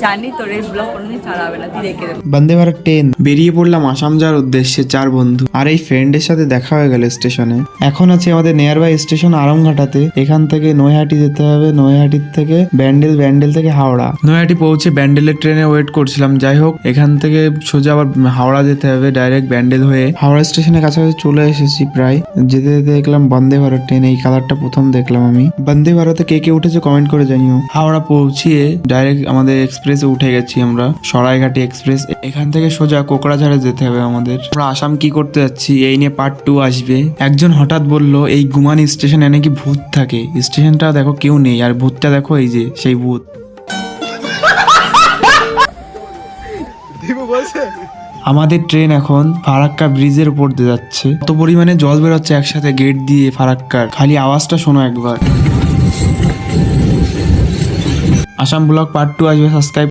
জানি তোর এই ব্লগ কোনোদিন ছাড়া হবে না, তুই দেখে দেবো। বন্দে ভারত ট্রেন বেরিয়ে পড়লাম আসাম যাওয়ার উদ্দেশ্যে 4 বন্ধু। আর এই ফ্রেন্ডের সাথে দেখা হয়ে গেল স্টেশনে। এখন আছি আমাদের নিয়ার বাই স্টেশন আরামঘাটাতে। এখান থেকে নৈহাটি যেতে হবে, নৈহাটির থেকে ব্যান্ডেল, ব্যান্ডেল থেকে হাওড়া। নৈহাটি পৌঁছে ব্যান্ডেলের ট্রেনে ওয়েট করছিলাম। যাই হোক, এখান থেকে সোজা আবার হাওড়া যেতে হবে, ডাইরেক্ট ব্যান্ডেল হয়ে। হাওড়া স্টেশনের কাছাকাছি চলে এসেছি প্রায়। যেতে যেতে দেখলাম বন্দে ভারত ট্রেন, এই কালারটা প্রথম দেখলাম আমি। বন্দে ভারতে কে কে উঠেছে কমেন্ট করে জানিও। হাওড়া পৌঁছিয়ে ডাইরেক্ট আমাদের এক্সপ্রেসে উঠে গেছি আমরা, সরাইঘাটি এক্সপ্রেস। এখান থেকে সোজা কোকড়াঝাড়ে যেতে হবে আমাদের। আমরা আসাম কি করতে যাচ্ছি এই নিয়ে পার্ট 2 আসবে। একজন হঠাৎ বলল এই গুমানি স্টেশনে নাকি ভূত থাকে। স্টেশনটা দেখো কেউ নেই, আর ভূতটা দেখো এই যে সেই ভূত। আমাদের ট্রেন এখন ফারাক্কা ব্রিজের উপর দিয়ে যাচ্ছে। কত পরিমাণে জল বেরোচ্ছে একসাথে গেট দিয়ে ফারাক্কার, খালি আওয়াজটা শোনো একবার। আসাম ব্লগ পার্ট 2 আসবে, সাবস্ক্রাইব